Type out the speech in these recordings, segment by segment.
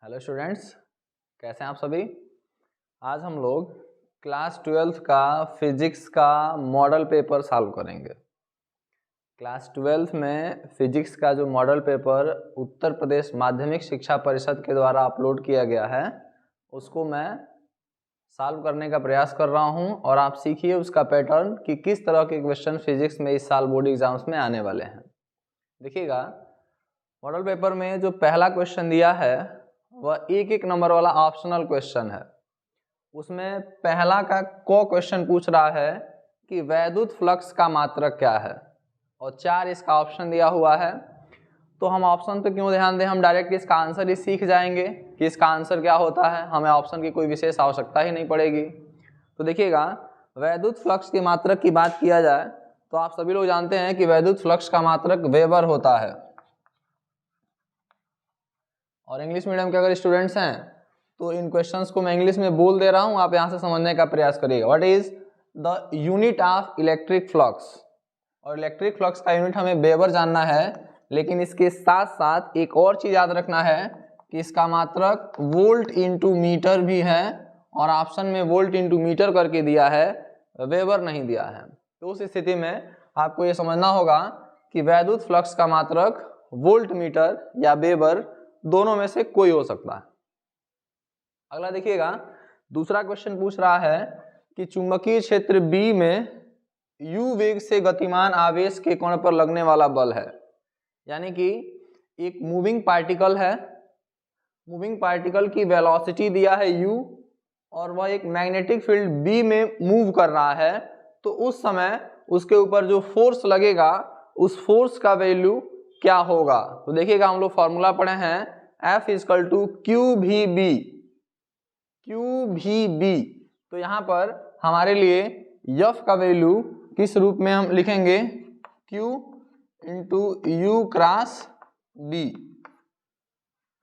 Hello students, कैसे हैं आप सभी। आज हम लोग क्लास 12th का फिजिक्स का मॉडल पेपर सॉल्व करेंगे। क्लास 12th में फिजिक्स का जो मॉडल पेपर उत्तर प्रदेश माध्यमिक शिक्षा परिषद के द्वारा अपलोड किया गया है उसको मैं सॉल्व करने का प्रयास कर रहा हूं और आप सीखिए उसका पैटर्न कि किस तरह के क्वेश्चन फिजिक्स में इस साल बोर्ड एग्जाम्स में आने वाले हैं। देखिएगा, मॉडल पेपर में जो पहला क्वेश्चन दिया है वह एक नंबर वाला ऑप्शनल क्वेश्चन है। उसमें पहला का क्वेश्चन पूछ रहा है कि वैद्युत फ्लक्स का मात्रक क्या है और 4 इसका ऑप्शन दिया हुआ है। तो हम ऑप्शन पे क्यों ध्यान दें, हम डायरेक्ट इसका आंसर ही सीख जाएंगे कि इसका आंसर क्या होता है, हमें ऑप्शन की कोई विशेष आवश्यकता ही नहीं पड़ेगी। तो देखिएगा, वैद्युत फ्लक्स के मात्रक की बात किया जाए तो आप सभी लोग जानते हैं कि वैद्युत फ्लक्स का मात्रक वेबर होता है। और इंग्लिश मीडियम के अगर स्टूडेंट्स हैं तो इन क्वेश्चंस को मैं इंग्लिश में बोल दे रहा हूं, आप यहां से समझने का प्रयास करिएगा। What is the unit of electric flux. और इलेक्ट्रिक फ्लक्स का यूनिट हमें वेबर जानना है, लेकिन इसके साथ साथ एक और चीज याद रखना है कि इसका मात्रक वोल्ट इंटू मीटर भी है और ऑप्शन में वोल्ट इंटू मीटर करके दिया है, वेबर नहीं दिया है। तो उस स्थिति में आपको यह समझना होगा कि वैद्युत फ्लक्स का मात्रक वोल्ट मीटर या वेबर दोनों में से कोई हो सकता है। अगला देखिएगा, दूसरा क्वेश्चन पूछ रहा है कि चुंबकीय क्षेत्र बी में u वेग से गतिमान आवेश के कण पर लगने वाला बल है। यानी कि एक मूविंग पार्टिकल है, मूविंग पार्टिकल की वेलोसिटी दिया है u और वह एक मैग्नेटिक फील्ड B में मूव कर रहा है। तो उस समय उसके ऊपर जो फोर्स लगेगा उस फोर्स का वैल्यू क्या होगा। तो देखिएगा, हम लोग फॉर्मूला पढ़े हैं F इक्वल टू क्यू भी बी। तो यहाँ पर हमारे लिए F का वैल्यू किस रूप में हम लिखेंगे, Q into you cross B।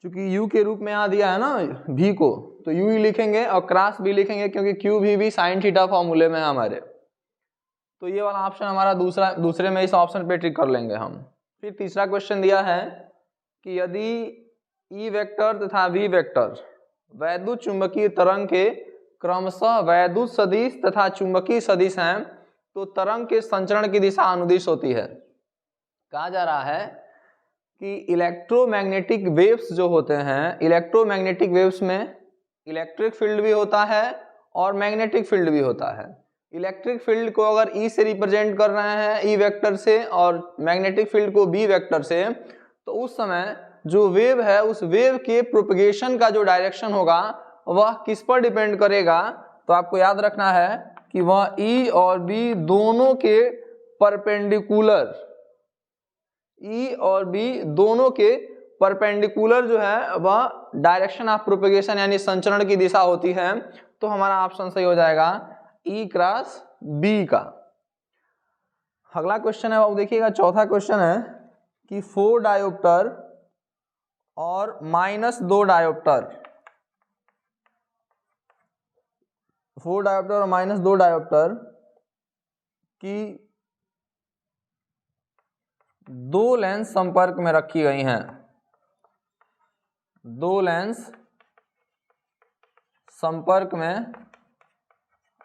चूंकि U के रूप में यहाँ दिया है ना V को, तो U ही लिखेंगे और क्रॉस B लिखेंगे क्योंकि क्यू भी साइन थीटा फॉर्मूले में है हमारे। तो ये वाला ऑप्शन हमारा दूसरे में इस ऑप्शन पे टिक कर लेंगे हम। फिर तीसरा क्वेश्चन दिया है कि यदि ई वेक्टर तथा वी वेक्टर वैद्युत चुंबकीय तरंग के क्रमशः वैद्युत सदिश तथा चुंबकीय सदिश हैं तो तरंग के संचरण की दिशा अनुदिश होती है। कहा जा रहा है कि इलेक्ट्रोमैग्नेटिक वेव्स जो होते हैं, इलेक्ट्रोमैग्नेटिक वेव्स में इलेक्ट्रिक फील्ड भी होता है और मैग्नेटिक फील्ड भी होता है। इलेक्ट्रिक फील्ड को अगर ई से रिप्रेजेंट कर रहे हैं ई वेक्टर से और मैग्नेटिक फील्ड को बी वेक्टर से, तो उस समय जो वेव है उस वेव के प्रोपगेशन का जो डायरेक्शन होगा वह किस पर डिपेंड करेगा। तो आपको याद रखना है कि वह ई और बी दोनों के परपेंडिकुलर, ई और बी दोनों के परपेंडिकुलर जो है वह डायरेक्शन ऑफ प्रोपगेशन यानी संचरण की दिशा होती है। तो हमारा ऑप्शन सही हो जाएगा ई क्रॉस बी का। अगला क्वेश्चन है वो देखिएगा, चौथा क्वेश्चन है कि 4 डायोप्टर और -2 डायोप्टर, 4 डायोप्टर और -2 डायोप्टर की 2 लेंस संपर्क में रखी गई हैं। 2 लेंस संपर्क में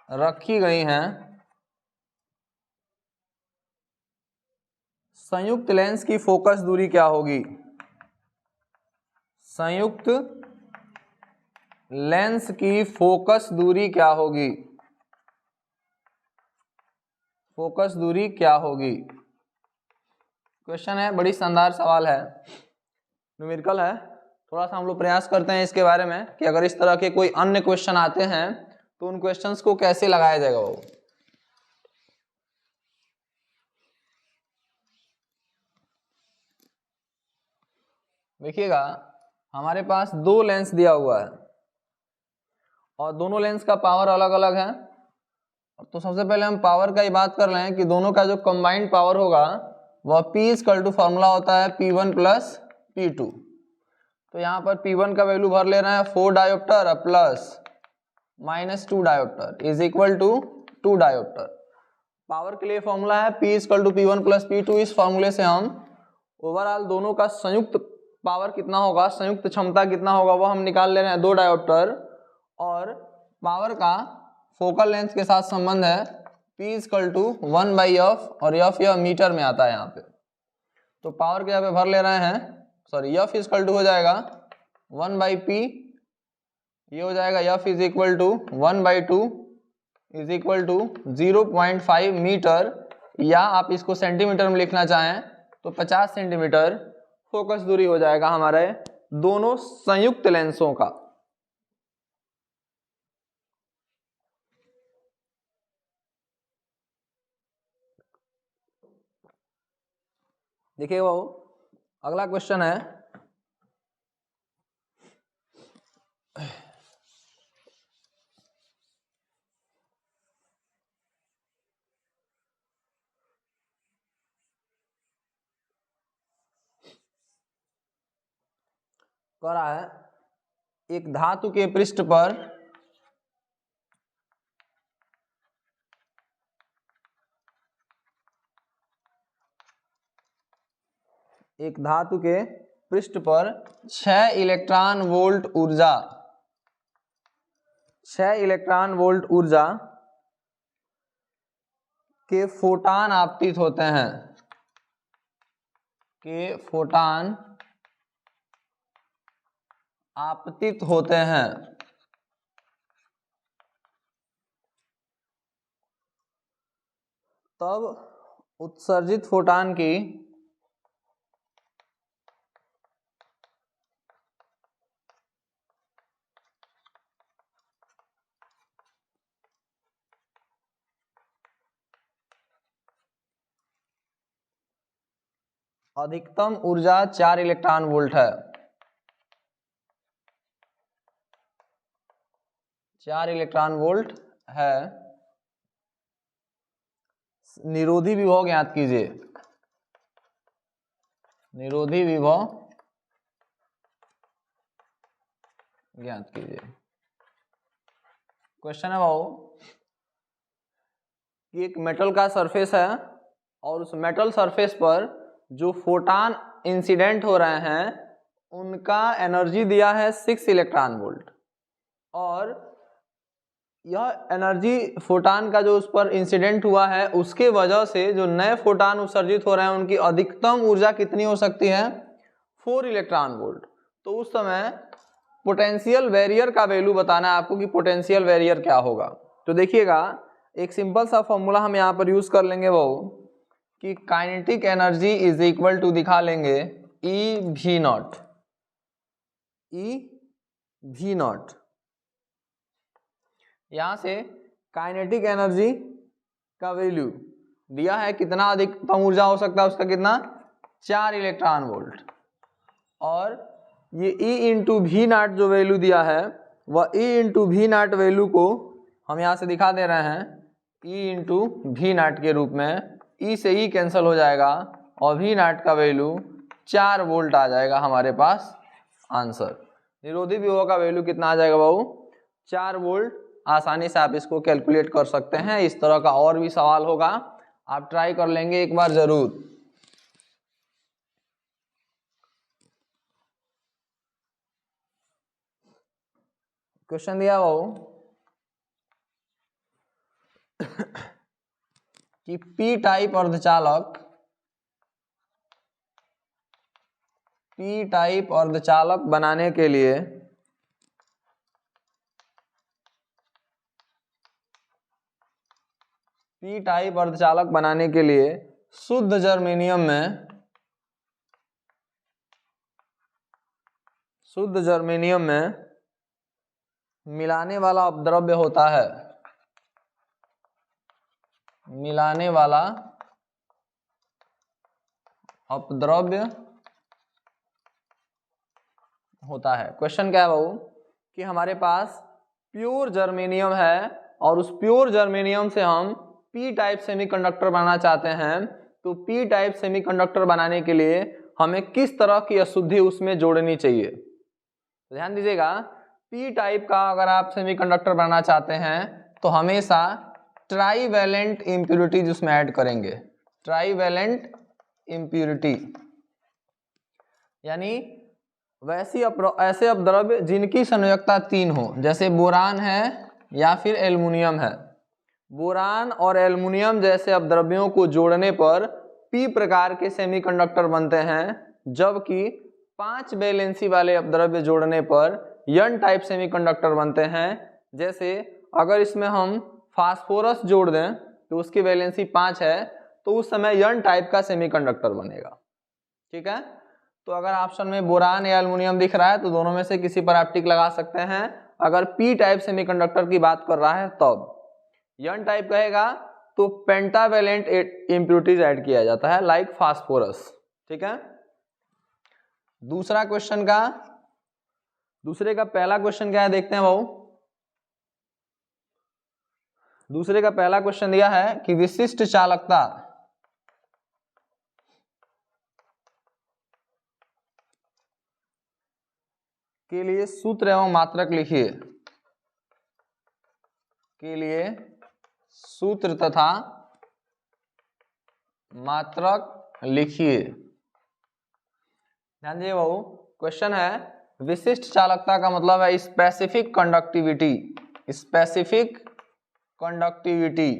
रखी गई हैं। संयुक्त लेंस की फोकस दूरी क्या होगी। संयुक्त लेंस की फोकस दूरी क्या होगी, फोकस दूरी क्या होगी। क्वेश्चन है, बड़ी शानदार सवाल है, न्यूमेरिकल है। थोड़ा सा हम लोग प्रयास करते हैं इसके बारे में कि अगर इस तरह के कोई अन्य क्वेश्चन आते हैं तो उन क्वेश्चंस को कैसे लगाया जाएगा। वो देखिएगा, हमारे पास 2 लेंस दिया हुआ है और दोनों लेंस का पावर अलग अलग है। तो सबसे पहले हम पावर का ही बात कर रहे हैं कि दोनों का जो कंबाइंड पावर होगा वह P इक्वल टू फॉर्मूला होता है P1 प्लस P2। तो यहाँ पर P1 का वैल्यू भर ले रहे हैं 4 dioptre plus -2 dioptre is equal to 2 dioptre. Power के लिए फॉर्मूला है P equal to P1 plus P2। इस फॉर्मूले से हम ओवरऑल दोनों का संयुक्त पावर कितना होगा, संयुक्त क्षमता कितना होगा वो हम निकाल ले रहे हैं 2 डायोप्टर, और पावर का फोकल लेंथ के साथ संबंध है P = 1/f, और f यह मीटर में आता है यहाँ पे। तो पावर के यहाँ पे भर ले रहे हैं, सॉरी f = हो जाएगा 1/p, ये हो जाएगा f = 1/2 = 0.5 मीटर, या आप इसको सेंटीमीटर में लिखना चाहें तो 50 सेंटीमीटर फोकस दूरी हो जाएगा हमारे दोनों संयुक्त लेंसों का। देखिए वो अगला क्वेश्चन है, कह रहा है एक धातु के पृष्ठ पर एक धातु के पृष्ठ पर 6 इलेक्ट्रॉन वोल्ट ऊर्जा 6 इलेक्ट्रॉन वोल्ट ऊर्जा के फोटान आपतित होते हैं, के फोटान आपतित होते हैं। तब उत्सर्जित फोटान की अधिकतम ऊर्जा 4 इलेक्ट्रॉन वोल्ट है। 4 इलेक्ट्रॉन वोल्ट है। निरोधी विभव ज्ञात कीजिए। निरोधी विभव ज्ञात कीजिए। क्वेश्चन है भाऊ कि एक मेटल का सरफेस है और उस मेटल सरफेस पर जो फोटान इंसिडेंट हो रहे हैं उनका एनर्जी दिया है 6 इलेक्ट्रॉन वोल्ट, और यह एनर्जी फोटान का जो उस पर इंसिडेंट हुआ है उसके वजह से जो नए फोटान उत्सर्जित हो रहे हैं उनकी अधिकतम ऊर्जा कितनी हो सकती है, 4 इलेक्ट्रॉन वोल्ट। तो उस समय पोटेंशियल बैरियर का वैल्यू बताना है आपको कि पोटेंशियल बैरियर क्या होगा। तो देखिएगा एक सिंपल सा फॉर्मूला हम यहाँ पर यूज कर लेंगे वो कि kinetic energy is equal to दिखा लेंगे E_V0। E_V0 यहां से काइनेटिक एनर्जी का वैल्यू दिया है, कितना अधिकतम ऊर्जा हो सकता है उसका, कितना 4 इलेक्ट्रॉन वोल्ट, और ये E/V0 जो वैल्यू दिया है वह E/V0 वैल्यू को हम यहाँ से दिखा दे रहे हैं E/V0 के रूप में। E से E कैंसिल हो जाएगा और V0 का वैल्यू 4 वोल्ट आ जाएगा हमारे पास आंसर। निरोधी विभव का वैल्यू कितना आ जाएगा बाबू, 4 वोल्ट। आसानी से आप इसको कैलकुलेट कर सकते हैं। इस तरह का और भी सवाल होगा, आप ट्राई कर लेंगे एक बार जरूर। क्वेश्चन दिया वो कि पी टाइप अर्धचालक बनाने के लिए पी टाइप अर्धचालक बनाने के लिए शुद्ध जर्मेनियम में मिलाने वाला अपद्रव्य होता है। मिलाने वाला अपद्रव्य होता है। क्वेश्चन क्या है बाबू कि हमारे पास प्योर जर्मेनियम है और उस प्योर जर्मेनियम से हम पी टाइप सेमीकंडक्टर बनाना चाहते हैं। तो पी टाइप सेमीकंडक्टर बनाने के लिए हमें किस तरह की अशुद्धि उसमें जोड़नी चाहिए। तो ध्यान दीजिएगा, पी टाइप का अगर आप सेमीकंडक्टर बनाना चाहते हैं तो हमेशा ट्राईवैलेंट इम्प्यूरिटीज उसमें ऐड करेंगे। ट्राईवैलेंट इम्प्यूरिटी यानी ऐसे अपद्रव्य जिनकी संयोजकता 3 हो, जैसे बोरान है या फिर एल्युमिनियम है। बोरान और एल्युमिनियम जैसे अपद्रव्यों को जोड़ने पर p प्रकार के सेमीकंडक्टर बनते हैं, जबकि 5 वैलेंसी वाले अपद्रव्य जोड़ने पर n टाइप सेमीकंडक्टर बनते हैं। जैसे अगर इसमें हम फास्फोरस जोड़ दें तो उसकी वैलेंसी 5 है, तो उस समय n टाइप का सेमीकंडक्टर बनेगा। ठीक है, तो अगर ऑप्शन में बोरान या एल्युमिनियम दिख रहा है तो दोनों में से किसी पर आप टिक लगा सकते हैं। अगर p टाइप सेमीकंडक्टर की बात कर रहा है तब n टाइप कहेगा तो पेंटावेलेंट इम्प्योरिटीज ऐड किया जाता है, लाइक फास्फोरस। ठीक है, दूसरे का पहला क्वेश्चन क्या है देखते हैं भाऊ। दूसरे का पहला क्वेश्चन दिया है कि विशिष्ट चालकता के लिए सूत्र एवं मात्रक लिखिए। के लिए सूत्र तथा मात्रक लिखिए। ध्यान दीजिए भाऊ, क्वेश्चन है विशिष्ट चालकता का मतलब है specific conductivity. Specific conductivity,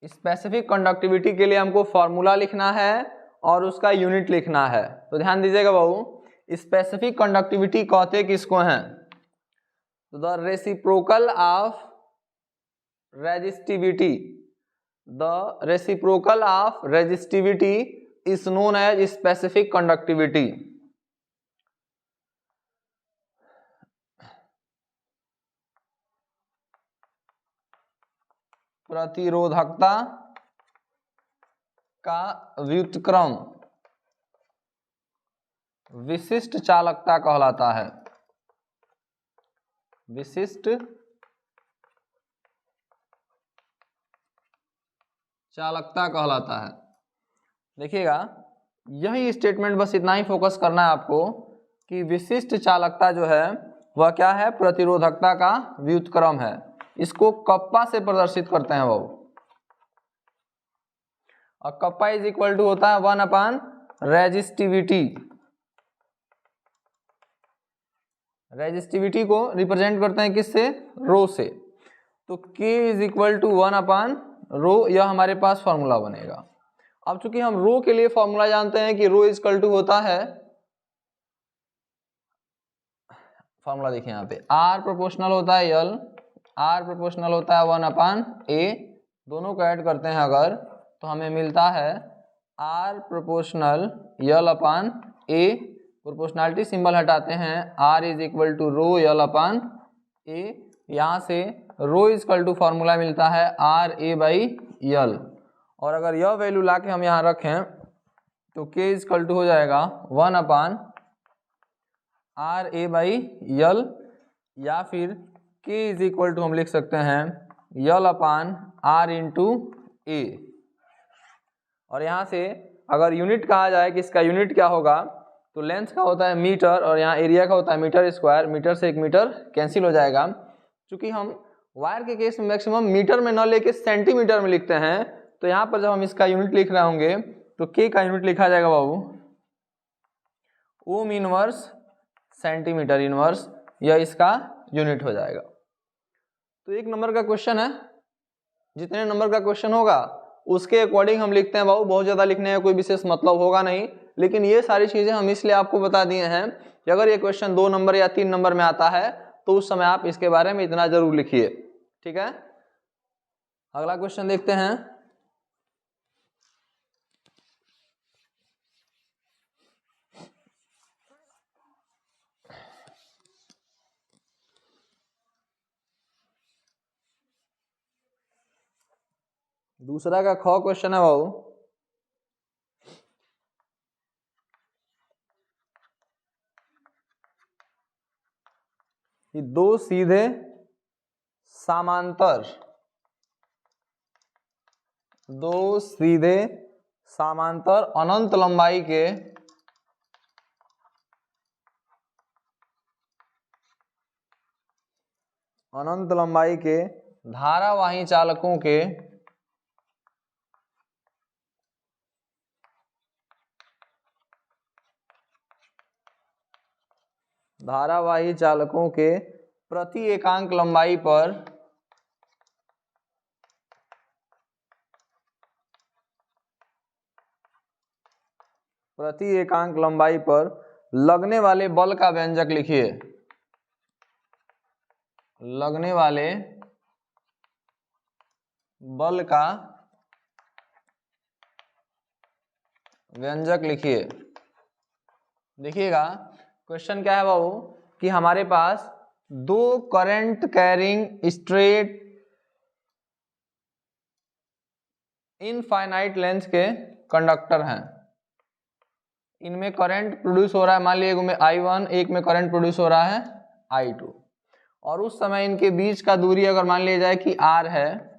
specific conductivity के लिए हमको फॉर्मूला लिखना है और उसका यूनिट लिखना है। तो ध्यान दीजिएगा भाऊ, स्पेसिफिक कंडक्टिविटी कहते किसको हैं? The reciprocal of resistivity. The reciprocal of resistivity is known as specific conductivity. प्रतिरोधकता का व्युत्क्रम विशिष्ट चालकता कहलाता है। विशिष्ट चालकता कहलाता है। देखिएगा, यही स्टेटमेंट बस इतना ही फोकस करना है आपको कि विशिष्ट चालकता जो है वह क्या है? प्रतिरोधकता का व्युत्क्रम है। इसको कप्पा से प्रदर्शित करते हैं वो, और कप्पा इज इक्वल टू होता है 1 रेजिस्टिविटी। रेजिस्टिविटी को रिप्रेजेंट करते हैं किससे? रो से। तो K इज इक्वल टू 1 रो, यह हमारे पास फॉर्मूला बनेगा। अब चूंकि हम रो के लिए फॉर्मूला जानते हैं कि रो इज इक्वल टू होता है, फॉर्मूला देखिए यहाँ पे, R प्रोपोर्शनल होता है L, R प्रोपोर्शनल होता है 1/A। दोनों को ऐड करते हैं अगर तो हमें मिलता है R proportional L/A। Proportionality symbol हटाते हैं, R is equal to rho L/A। यहाँ से rho is equal to formula मिलता है RA/L, और अगर यह वैल्यू ला के हम यहाँ रखें तो K इज इक्वल टू हो जाएगा 1/RA/L, या फिर K इज इक्वल टू हम लिख सकते हैं L/R इंटू A। और यहाँ से अगर यूनिट कहा जाए कि इसका यूनिट क्या होगा, तो लेंथ का होता है मीटर और यहाँ एरिया का होता है मीटर स्क्वायर। मीटर से 1 मीटर कैंसिल हो जाएगा। क्योंकि हम वायर के केस में मैक्सिमम मीटर में न लेके सेंटीमीटर में लिखते हैं, तो यहाँ पर जब हम इसका यूनिट लिख रहे होंगे तो K का यूनिट लिखा जाएगा बाबू ओम इनवर्स सेंटीमीटर इनवर्स, यह इसका यूनिट हो जाएगा। तो 1 नंबर का क्वेश्चन है, जितने नंबर का क्वेश्चन होगा उसके अकॉर्डिंग हम लिखते हैं बाबू। बहुत ज़्यादा लिखने का कोई विशेष मतलब होगा नहीं, लेकिन ये सारी चीज़ें हम इसलिए आपको बता दिए हैं कि अगर ये क्वेश्चन 2 नंबर या 3 नंबर में आता है तो उस समय आप इसके बारे में इतना जरूर लिखिए। ठीक है, अगला क्वेश्चन देखते हैं। दूसरा का ख क्वेश्चन है बाबू, कि दो सीधे समांतर अनंत लंबाई के धारावाही चालकों के धारावाही चालकों के धारावाही चालकों के प्रति एकांक लंबाई पर लगने वाले बल का व्यंजक लिखिए। लगने वाले बल का व्यंजक लिखिए। देखिएगा क्वेश्चन क्या है बाबू कि हमारे पास दो current carrying straight infinite length के कंडक्टर हैं। इनमें करंट प्रोड्यूस हो रहा है, मान लीजिए एक में I1, एक में करंट प्रोड्यूस हो रहा है I2, और उस समय इनके बीच का दूरी अगर मान लिया जाए कि R है,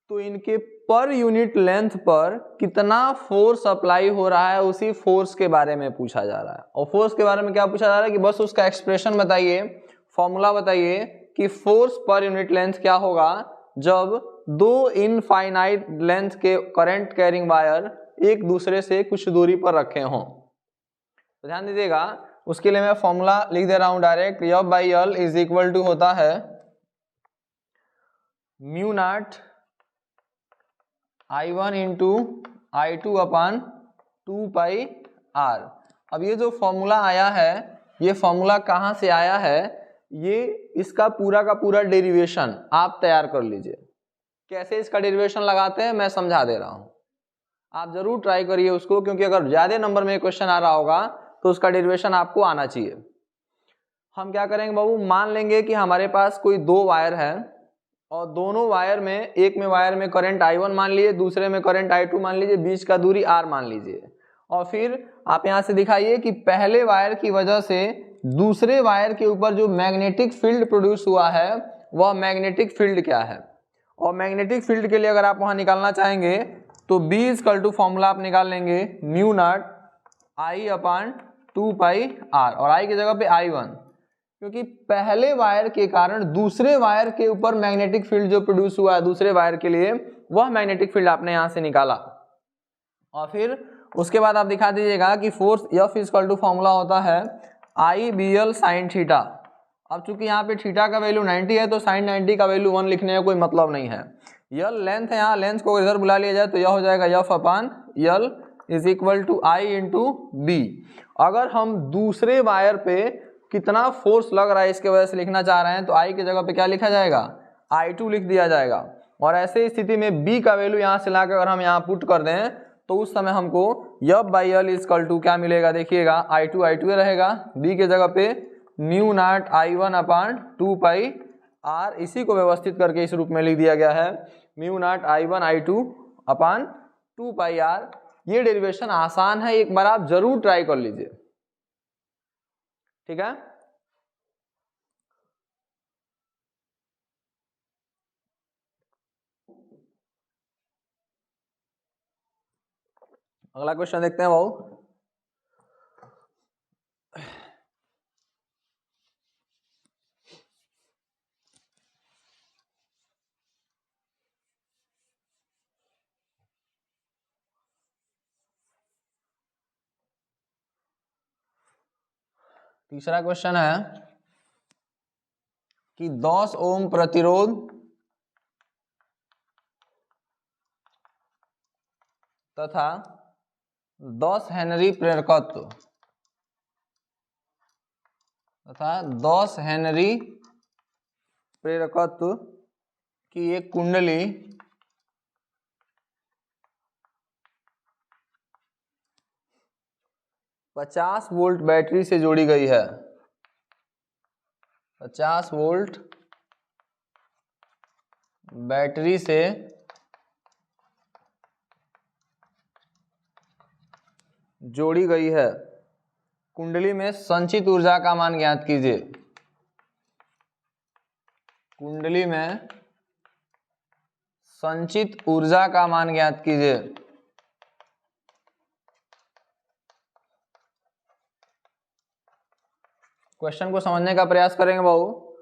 तो इनके पर यूनिट लेंथ पर कितना फोर्स अप्लाई हो रहा है उसी फोर्स के बारे में पूछा जा रहा है। और फोर्स के बारे में क्या पूछा जा रहा है कि बस उसका एक्सप्रेशन बताइए, फॉर्मूला बताइए कि फोर्स पर यूनिट लेंथ क्या होगा जब दो इनफाइनाइट लेंथ के करंट कैरिंग वायर एक दूसरे से कुछ दूरी पर रखे हों। तो ध्यान दीजिएगा, उसके लिए मैं फॉर्मूला लिख दे रहा हूं direct. F/L is equal to होता है mu naught I1 into I2 upon 2πr। अब ये जो फॉर्मूला आया है, ये फॉर्मूला कहाँ से आया है, ये इसका पूरा का पूरा डेरिवेशन आप तैयार कर लीजिए। कैसे इसका डेरिवेशन लगाते हैं मैं समझा दे रहा हूँ, आप जरूर ट्राई करिए उसको, क्योंकि अगर ज्यादा नंबर में क्वेश्चन आ रहा होगा तो उसका डेरिवेशन आपको आना चाहिए। हम क्या करेंगे बाबू, मान लेंगे कि हमारे पास कोई दो वायर है और दोनों वायर में, एक में वायर में करंट I1 मान लीजिए, दूसरे में करंट I2 मान लीजिए, बीच का दूरी R मान लीजिए। और फिर आप यहां से दिखाइए कि पहले वायर की वजह से दूसरे वायर के ऊपर जो मैग्नेटिक फील्ड प्रोड्यूस हुआ है वह मैग्नेटिक फील्ड क्या है। और मैग्नेटिक फील्ड के लिए अगर आप वहां निकालना चाहेंगे तो B इक्वल टू फॉर्मूला आप निकाल लेंगे mu naught I upon 2πr, और I की जगह पे I1, क्योंकि पहले वायर के कारण दूसरे वायर के ऊपर मैग्नेटिक फील्ड जो प्रोड्यूस हुआ है दूसरे वायर के लिए, वह मैग्नेटिक फील्ड आपने यहां से निकाला। और फिर उसके बाद आप दिखा दीजिएगा कि force F equal to formula होता है IBL साइन थीटा। अब चूंकि यहाँ पे थीटा का वैल्यू 90 है तो साइन 90 का वैल्यू 1 लिखने का कोई मतलब नहीं है। यल लेंथ है, यहाँ लेंथ को इधर बुला लिया जाए तो यह हो जाएगा F upon L is equal to I into B। अगर हम दूसरे वायर पे कितना फोर्स लग रहा है इसके वजह से लिखना चाह रहे हैं तो I की जगह पे क्या लिखा जाएगा, I2 लिख दिया जाएगा। और ऐसे स्थिति में B का वैल्यू यहाँ से लाकर अगर हम यहाँ पुट कर दें तो उस समय हमको F/L इक्वल टू क्या मिलेगा, देखिएगा I2 रहेगा, B के जगह पे mu naught I1 upon 2πr। इसी को व्यवस्थित करके इस रूप में लिख दिया गया है mu naught I1 I2 upon 2πr। ये डेरिवेशन आसान है, एक बार आप जरूर ट्राई कर लीजिए, ठीक है। अगला क्वेश्चन देखते हैं भाऊ। तीसरा क्वेश्चन है कि 10 ओम प्रतिरोध तथा 10 हेनरी प्रेरकत्व की एक कुंडली 50 वोल्ट बैटरी से जोड़ी गई है। 50 वोल्ट बैटरी से जोड़ी गई है। कुंडली में संचित ऊर्जा का मान ज्ञात कीजिए। कुंडली में संचित ऊर्जा का मान ज्ञात कीजिए। क्वेश्चन को समझने का प्रयास करेंगे बाबू।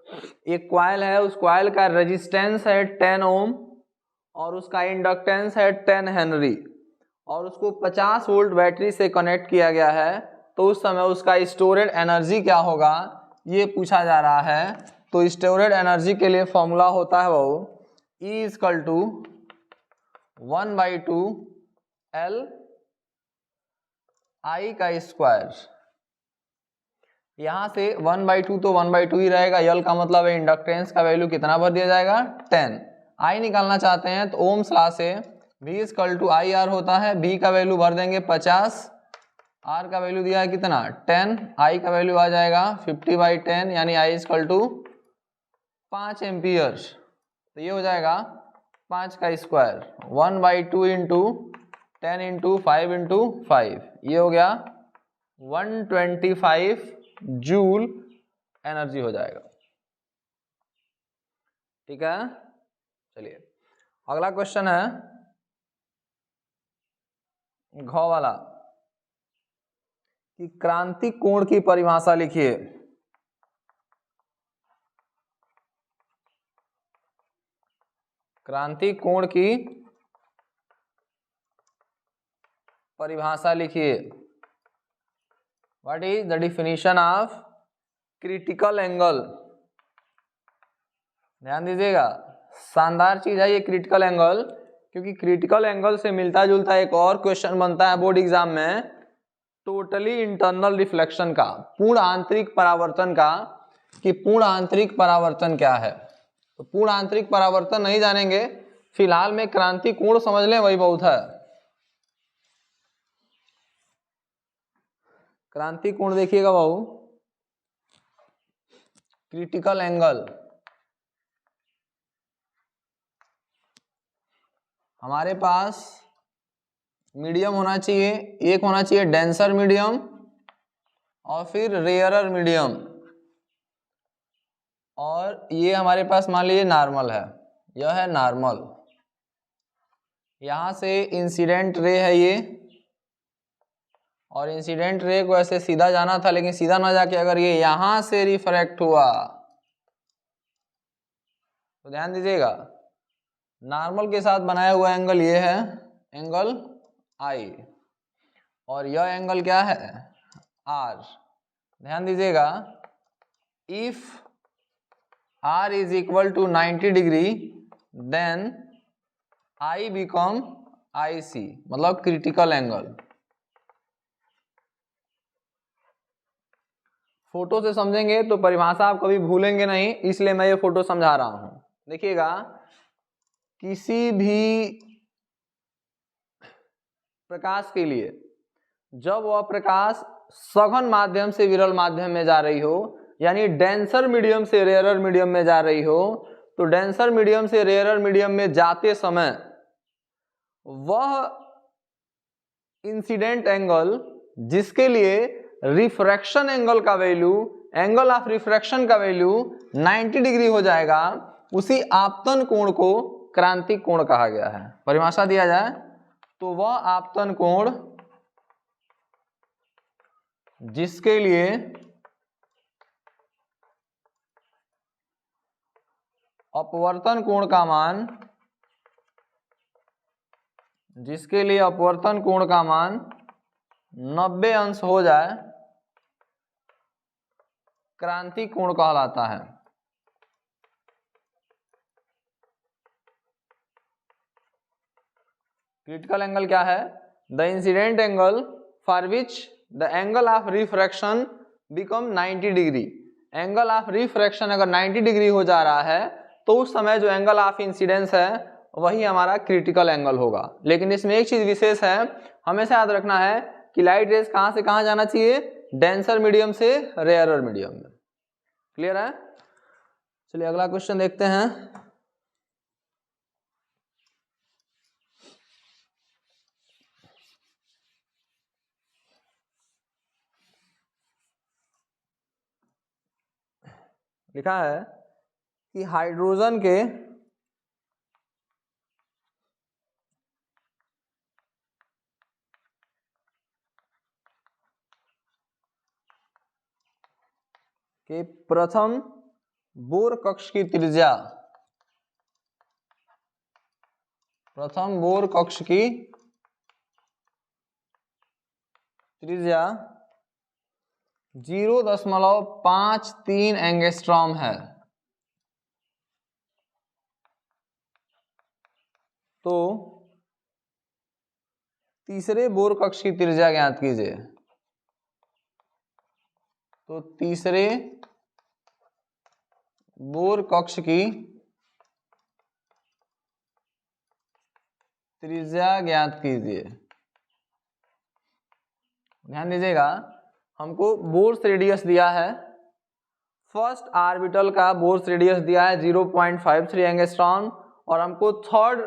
एक कॉइल है, उस कॉइल का रेजिस्टेंस है 10 ओम और उसका इंडक्टेंस है 10 हेनरी और उसको 50 वोल्ट बैटरी से कनेक्ट किया गया है तो उस समय उसका स्टोरेड एनर्जी क्या होगा ये पूछा जा रहा है। तो स्टोरेड एनर्जी के लिए फॉर्मूला होता है वो E equal to 1/2 L I का स्क्वायर। यहां से 1/2 तो 1/2 ही रहेगा, L का मतलब है इंडक्टेंस का वैल्यू कितना भर दिया जाएगा 10। I निकालना चाहते हैं तो ओम्स लॉ से V इक्वल टू IR होता है, V का वैल्यू भर देंगे 50, R का वैल्यू दिया है कितना 10, I का वैल्यू आ जाएगा 50/10 यानी I इक्वल टू 5 एम्पियर। तो ये हो जाएगा 5 का स्क्वायर 1/2 इंटू 10 इंटू 5 इंटू 5, ये हो गया 125 जूल एनर्जी हो जाएगा। ठीक है, चलिए अगला क्वेश्चन है घ वाला कि क्रांति कोण की परिभाषा लिखिए। क्रांति कोण की परिभाषा लिखिए। What is the definition of critical angle. ध्यान दीजिएगा, शानदार चीज है ये क्रिटिकल एंगल, क्योंकि क्रिटिकल एंगल से मिलता जुलता एक और क्वेश्चन बनता है बोर्ड एग्जाम में, टोटली इंटरनल रिफ्लेक्शन का, पूर्ण आंतरिक परावर्तन का, कि पूर्ण आंतरिक परावर्तन क्या है। तो पूर्ण आंतरिक परावर्तन नहीं जानेंगे, फिलहाल में क्रांति कोण समझ लें वही बहुत है। क्रांति कोण देखिएगा बाबू, क्रिटिकल एंगल हमारे पास मीडियम होना चाहिए, एक होना चाहिए डेंसर मीडियम और फिर रेयरर मीडियम, और ये हमारे पास मान लीजिए नॉर्मल है, यह है नॉर्मल। यहां से इंसिडेंट रे है ये, और इंसिडेंट रे को ऐसे सीधा जाना था, लेकिन सीधा ना जाके अगर ये यहां से रिफ्रैक्ट हुआ तो ध्यान दीजिएगा नॉर्मल के साथ बनाया हुआ एंगल ये है एंगल आई, और यह एंगल क्या है आर। ध्यान दीजिएगा, if R is equal to 90 degree then I become I C, मतलब क्रिटिकल एंगल। फोटो से समझेंगे तो परिभाषा आप कभी भूलेंगे नहीं, इसलिए मैं ये फोटो समझा रहा हूं। देखिएगा, किसी भी प्रकाश के लिए जब वह प्रकाश सघन माध्यम से विरल माध्यम में जा रही हो, यानी डेंसर मीडियम से रेयरर मीडियम में जा रही हो, तो डेंसर मीडियम से रेयरर मीडियम में जाते समय वह इंसिडेंट एंगल जिसके लिए रिफ्रैक्शन एंगल का वैल्यू, एंगल ऑफ रिफ्रैक्शन का वैल्यू 90 डिग्री हो जाएगा, उसी आपतन कोण को क्रांतिक कोण कहा गया है। परिभाषा दिया जाए तो वह आपतन कोण जिसके लिए अपवर्तन कोण का मान, जिसके लिए अपवर्तन कोण का मान 90 अंश हो जाए, क्रांतिक कोण कहलाता है। क्रिटिकल एंगल क्या है? The incident angle for which the angle of refraction become 90 degree. Angle of refraction अगर 90 डिग्री हो जा रहा है तो उस समय जो एंगल ऑफ इंसिडेंस है वही हमारा क्रिटिकल एंगल होगा। लेकिन इसमें एक चीज विशेष है, हमेशा याद रखना है कि लाइट रेज कहां से कहां जाना चाहिए, डेंसर मीडियम से रेयरर मीडियम में। क्लियर है? चलिए अगला क्वेश्चन देखते हैं। लिखा है कि हाइड्रोजन के प्रथम बोर कक्ष की त्रिज्या, प्रथम बोर कक्ष की त्रिज्या 0.53 एंगस्ट्रॉम है। तो तीसरे बोर कक्ष की त्रिज्या ज्ञात कीजिए। तो तीसरे बोर कक्ष की त्रिज्या ज्ञात कीजिए। ध्यान दीजिएगा, हमको बोर्स रेडियस दिया है, फर्स्ट ऑर्बिटल का बोर्स रेडियस दिया है 0.53 एंगस्ट्रॉम, और हमको थर्ड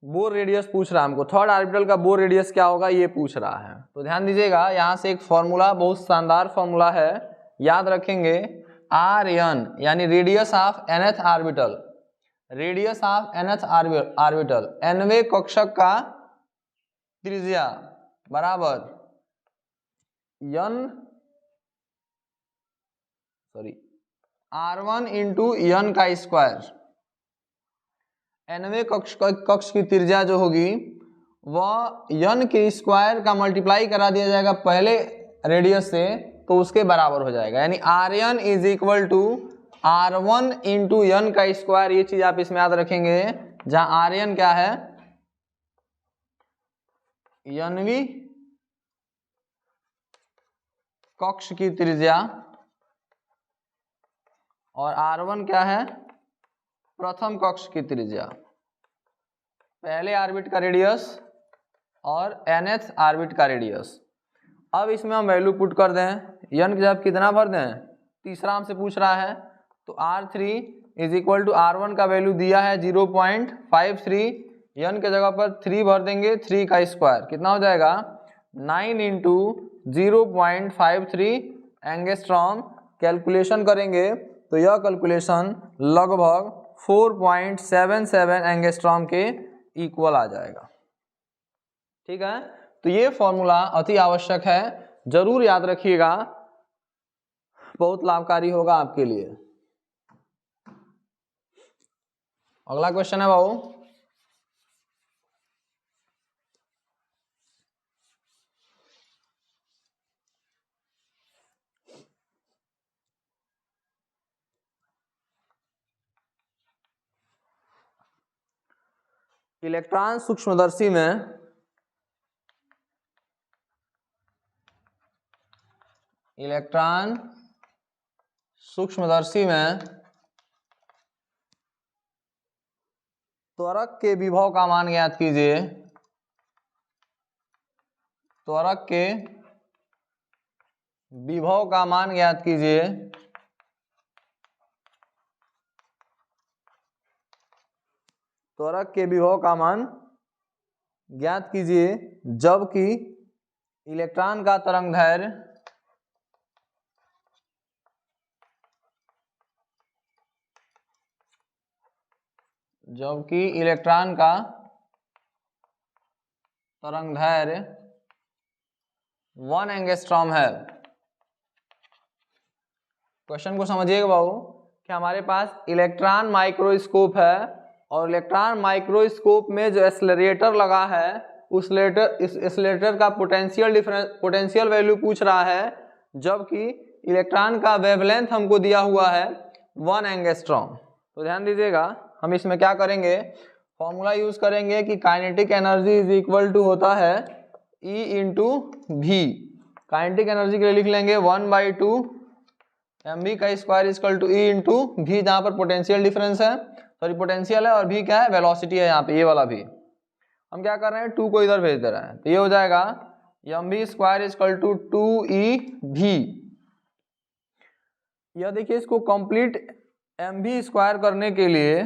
बोर रेडियस पूछ रहा है, हमको थर्ड ऑर्बिटल का बोर रेडियस क्या होगा ये पूछ रहा है। तो ध्यान दीजिएगा, यहाँ से एक फॉर्मूला, बहुत शानदार फॉर्मूला है, याद रखेंगे। आर एन यानी radius of nth orbital, radius of nth orbital, nवें कक्षक का त्रिज्या बराबर R1 इंटू n का स्क्वायर। nवें कक्ष की त्रिज्या जो होगी वह n के स्क्वायर का मल्टीप्लाई करा दिया जाएगा पहले रेडियस से, तो उसके बराबर हो जाएगा। यानी Rn is equal to R1 into n का स्क्वायर। ये चीज आप इसमें याद रखेंगे, जहां Rn क्या है, nवीं कक्ष की त्रिज्या, और R1 क्या है, प्रथम कक्ष की त्रिज्या, पहले ऑर्बिट का रेडियस और nth ऑर्बिट का रेडियस। अब इसमें हम वैल्यू पुट कर दें, n की जगह कितना भर दें, तीसरा हमसे पूछ रहा है, तो R3 is equal to R1 का वैल्यू दिया है 0.53, n के जगह पर 3 भर देंगे, 3 का स्क्वायर कितना हो जाएगा 9 इंटू 0.53 एंगस्ट्रॉम। कैलकुलेशन करेंगे तो यह कैलकुलेशन लगभग 4.77 एंगस्ट्रॉम के इक्वल आ जाएगा। ठीक है, तो ये फॉर्मूला अति आवश्यक है, जरूर याद रखिएगा, बहुत लाभकारी होगा आपके लिए। अगला क्वेश्चन है बाबू, इलेक्ट्रॉन सूक्ष्मदर्शी में त्वरक के विभव का मान ज्ञात कीजिए। त्वरक के विभव का मान ज्ञात कीजिए। त्वरक के विभव का मान ज्ञात कीजिए जबकि इलेक्ट्रॉन का तरंगदैर्घ्य जबकि इलेक्ट्रॉन का तरंगदैर्घ्य 1 एंगस्ट्रॉम है। क्वेश्चन को समझिएगा बाबू कि हमारे पास इलेक्ट्रॉन माइक्रोस्कोप है और इलेक्ट्रॉन माइक्रोस्कोप में जो एक्सेलरेटर लगा है उस एक्सेलरेटर का पोटेंशियल वैल्यू पूछ रहा है, जबकि इलेक्ट्रॉन का वेवलेंथ हमको दिया हुआ है 1 एंगस्ट्रॉम। तो ध्यान दीजिएगा, हम इसमें क्या करेंगे, फॉर्मूला यूज करेंगे कि kinetic energy is equal to होता है E इंटू भी। काइनेटिक एनर्जी के लिए लिख लेंगे 1/2 mv का square equal to E into भी, जहां पर पोटेंशियल डिफरेंस है, सॉरी पोटेंशियल है, और भी क्या है, वेलोसिटी है यहाँ पे, ये वाला भी। हम क्या कर रहे हैं, 2 को इधर भेज दे रहे हैं, तो ये हो जाएगा mv square equal to 2E भी। यह देखिए, इसको कंप्लीट mv स्क्वायर करने के लिए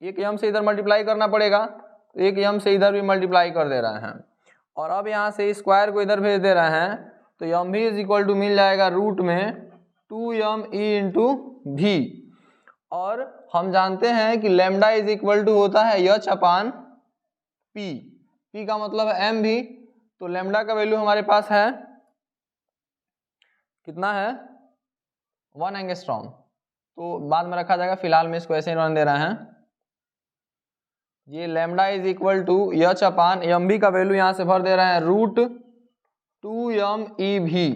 एक m से इधर मल्टीप्लाई करना पड़ेगा, तो एक m से इधर भी मल्टीप्लाई कर दे रहे हैं, और अब यहाँ से स्क्वायर को इधर भेज दे रहे हैं, तो mv इज इक्वल टू मिल जाएगा रूट में 2me इंटू भी। और हम जानते हैं कि लैम्डा इज इक्वल टू होता है h अपान p, p का मतलब है m भी, तो लैम्डा का वैल्यू हमारे पास है कितना है 1 एंगस्ट्रॉम, तो बाद में रखा जाएगा, फिलहाल में इसको ऐसे ही रन दे रहे हैं। ये lambda is equal to h upon mv का वैल्यू यहाँ से भर दे रहे हैं रूट 2m भी।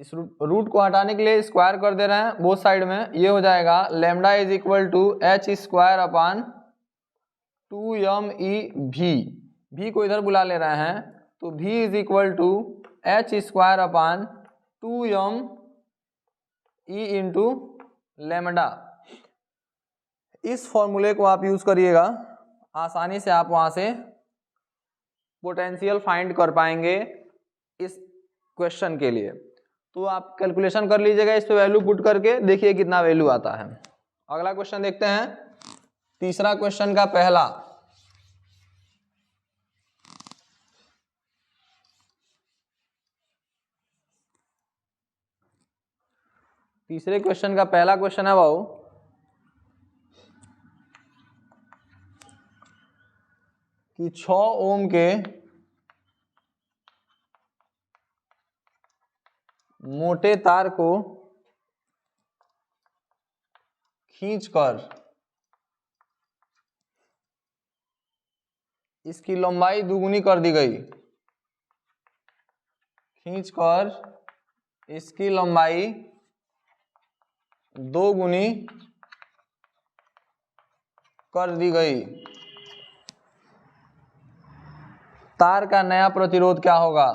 इस रूट को हटाने के लिए स्क्वायर कर दे रहे हैं बोथ साइड में, ये हो जाएगा lambda is equal to H square upon 2m भी को इधर बुला ले रहे हैं तो v is equal to H square upon 2m into lambda. इस फॉर्मूले को आप यूज करिएगा, आसानी से आप वहां से पोटेंशियल फाइंड कर पाएंगे इस क्वेश्चन के लिए। तो आप कैलकुलेशन कर लीजिएगा, इस पे वैल्यू पुट करके देखिए कितना वैल्यू आता है। अगला क्वेश्चन देखते हैं, तीसरा क्वेश्चन का पहला। तीसरे क्वेश्चन का पहला क्वेश्चन है वो कि 6 ओम के मोटे तार को खींचकर इसकी लंबाई दुगुनी कर दी गई। खींचकर इसकी लंबाई 2 गुनी कर दी गई। तार का नया प्रतिरोध क्या होगा?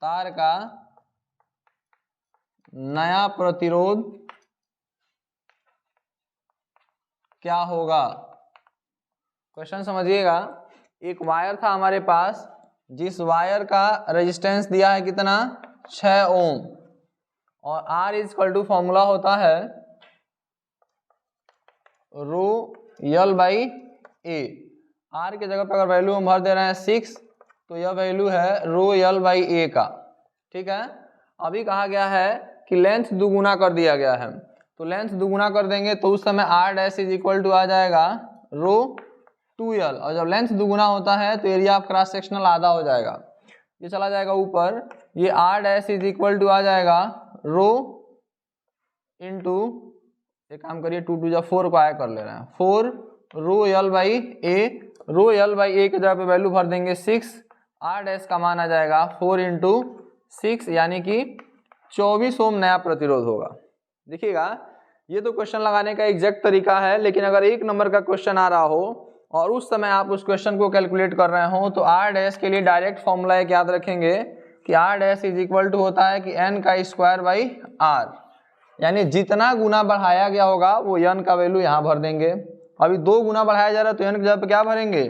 तार का नया प्रतिरोध क्या होगा? क्वेश्चन समझिएगा। एक वायर था हमारे पास, जिस वायर का रेजिस्टेंस दिया है कितना? 6 ओम, और R is equal to formula होता है rho L by A. R की जगह पर अगर वैल्यू हम भर दे रहे हैं 6, तो यह वैल्यू है रो L बाई ए का। ठीक है, अभी कहा गया है कि लेंथ दुगुना कर दिया गया है, तो लेंथ दुगुना कर देंगे तो उस समय R dash is equal to आ जाएगा रो 2L, और जब लेंथ दुगुना होता है तो एरिया ऑफ क्रॉस सेक्शनल आधा हो जाएगा, ये चला जाएगा ऊपर, ये R dash is equal to आ जाएगा रो इंटू, एक काम करिए 2 2 4 को आया कर ले रहे हैं, 4 rho L by A. Rho L by A की जगह पे वैल्यू भर देंगे 6, R डैश का मान आ जाएगा 4 इंटू 6, यानी कि 24 ओम नया प्रतिरोध होगा। देखिएगा, ये तो क्वेश्चन लगाने का एग्जैक्ट तरीका है, लेकिन अगर 1 नंबर का क्वेश्चन आ रहा हो और उस समय आप उस क्वेश्चन को कैलकुलेट कर रहे हो, तो R डैश के लिए डायरेक्ट फॉर्मूला एक याद रखेंगे कि R dash is equal to होता है कि n का स्क्वायर बाई R, यानी जितना गुना बढ़ाया गया होगा वो n का वैल्यू यहाँ भर देंगे। अभी 2 गुना बढ़ाया जा रहा है तो n की जगह पे क्या भरेंगे?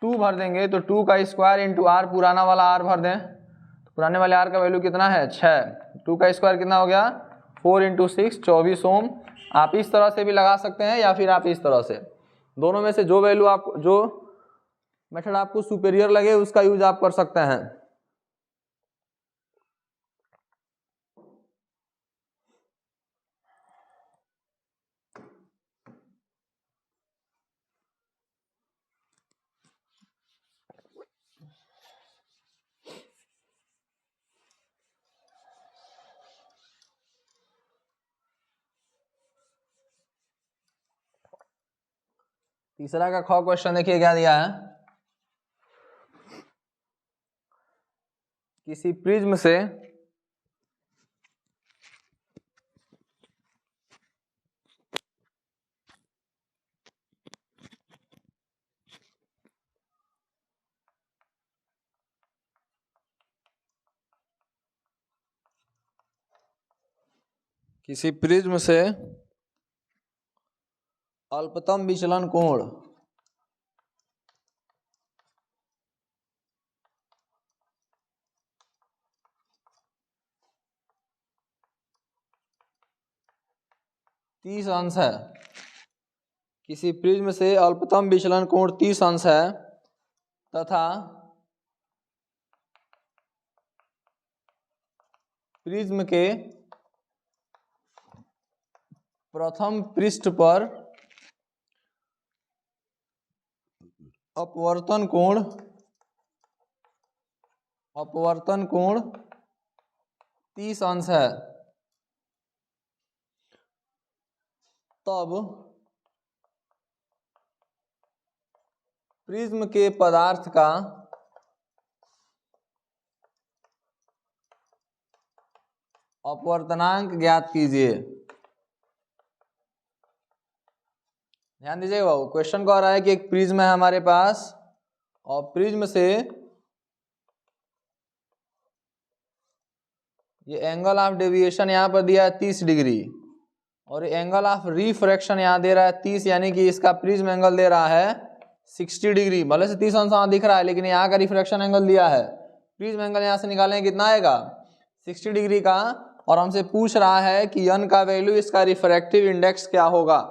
2 भर देंगे, तो 2 का स्क्वायर इंटू R, पुराना वाला R भर दें, तो पुराने वाले R का वैल्यू कितना है? 6। 2 का स्क्वायर कितना हो गया? 4 इंटू 6, 24 ओम। आप इस तरह से भी लगा सकते हैं या फिर आप इस तरह से, दोनों में से जो वैल्यू आप, जो मेथड आपको सुपेरियर लगे उसका यूज आप कर सकते हैं। तीसरा का ख क्वेश्चन देखिए क्या दिया है, किसी प्रिज्म से अल्पतम विचलन कोण तीस अंश है। किसी प्रिज्म से अल्पतम विचलन कोण 30 अंश है तथा प्रिज्म के प्रथम पृष्ठ पर अपवर्तन कोण 30 अंश है, तब प्रिज्म के पदार्थ का अपवर्तनांक ज्ञात कीजिए। ध्यान दीजिएगा बाबू, क्वेश्चन कह रहा है कि एक प्रिज्म है हमारे पास और प्रिज्म से ये एंगल ऑफ डेविएशन यहाँ पर दिया है 30 डिग्री और एंगल ऑफ रिफ्रैक्शन यहाँ दे रहा है 30, यानी कि इसका प्रिज्म एंगल दे रहा है 60 डिग्री। भले से 30 अंश दिख रहा है लेकिन यहाँ का रिफ्रैक्शन एंगल दिया है। प्रिज्म एंगल यहाँ से निकालेंगे कितना आएगा 60 डिग्री का, और हमसे पूछ रहा है कि n का वैल्यू, इसका रिफ्रैक्टिव इंडेक्स क्या होगा।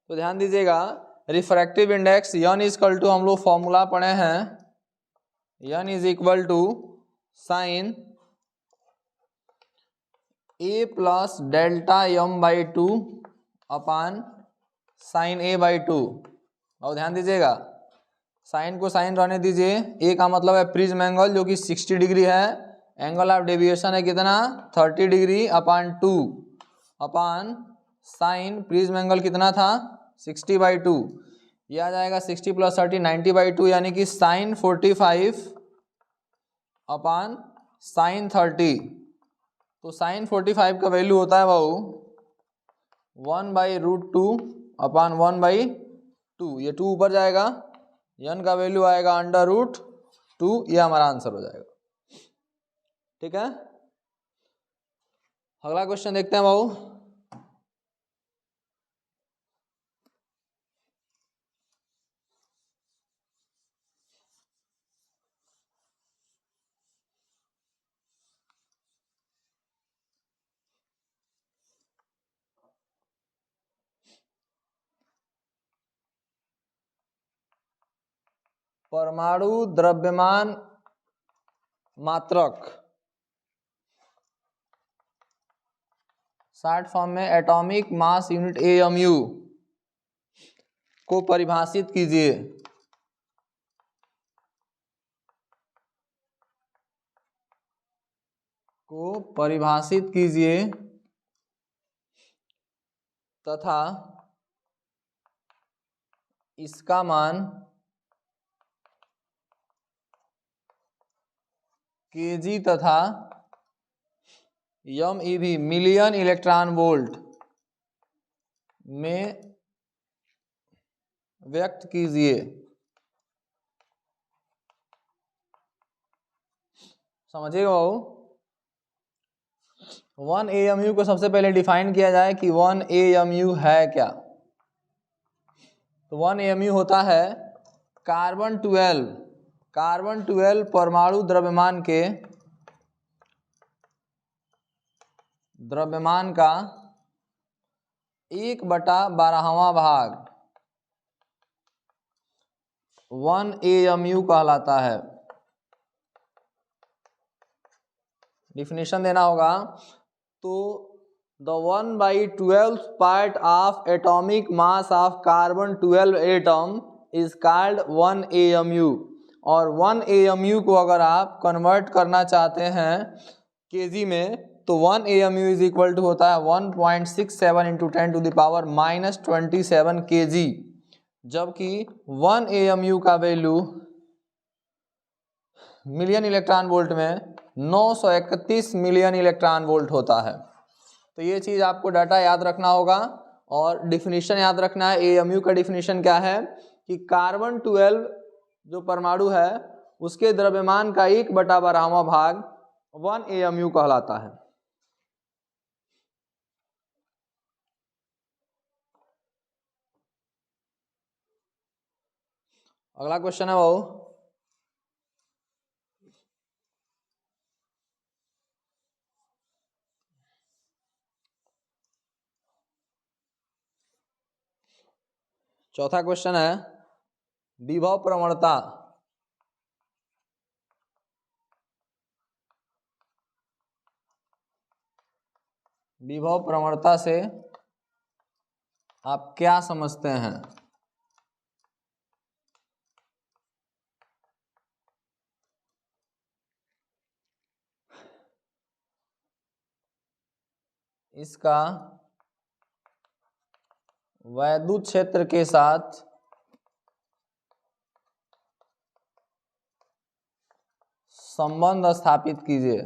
तो ध्यान दीजिएगा, refractive index n equal to, हम लोग फॉर्मूला पढ़े हैं, n is equal to sine a plus delta m by 2 upon sine a by 2। और ध्यान दीजिएगा, साइन को साइन रहने दीजिए, a का मतलब है प्रिज्म एंगल जो कि 60 डिग्री है, एंगल ऑफ डेविएशन है कितना 30 डिग्री अपान 2 अपान साइन प्रिज्म एंगल कितना था 60 बाई 2। यह आ जाएगा 60 प्लस 30 90 बाई 2, यानी कि साइन 45 अपान साइन 30। तो साइन 45 का वैल्यू होता है भाऊ 1/√2 अपान 1/2। ये 2 ऊपर जाएगा, n का वैल्यू आएगा √2। ये हमारा आंसर हो जाएगा। ठीक है, अगला क्वेश्चन देखते हैं भाऊ। परमाणु द्रव्यमान मात्रक, शॉर्ट फॉर्म में एटॉमिक मास यूनिट AMU को परिभाषित कीजिए। तथा इसका मान kg तथा MeV मिलियन इलेक्ट्रॉन वोल्ट में व्यक्त कीजिए। समझिएगा भाऊ, 1 AMU को सबसे पहले डिफाइन किया जाए कि 1 AMU है क्या। तो 1 AMU होता है कार्बन 12 परमाणु द्रव्यमान का 1/12वां भाग 1 AMU कहलाता है। डिफिनेशन देना होगा, तो the 1/12th part of atomic mass of carbon 12 atom is called 1 AMU। और 1 AMU को अगर आप कन्वर्ट करना चाहते हैं kg में, तो 1 AMU इज इक्वल टू होता है 1.67 इंटू 10⁻⁻27 kg, जबकि 1 AMU का वैल्यू मिलियन इलेक्ट्रॉन वोल्ट में 931 मिलियन इलेक्ट्रॉन वोल्ट होता है। तो ये चीज़ आपको डाटा याद रखना होगा और डिफिनीशन याद रखना है। AMU का डिफिनीशन क्या है कि कार्बन 12 जो परमाणु है उसके द्रव्यमान का 1/12वां भाग 1 AMU कहलाता है। अगला क्वेश्चन है वो, चौथा क्वेश्चन है विभव प्रवणता। विभव प्रवणता से आप क्या समझते हैं। इसका वैद्युत क्षेत्र के साथ संबंध स्थापित कीजिए।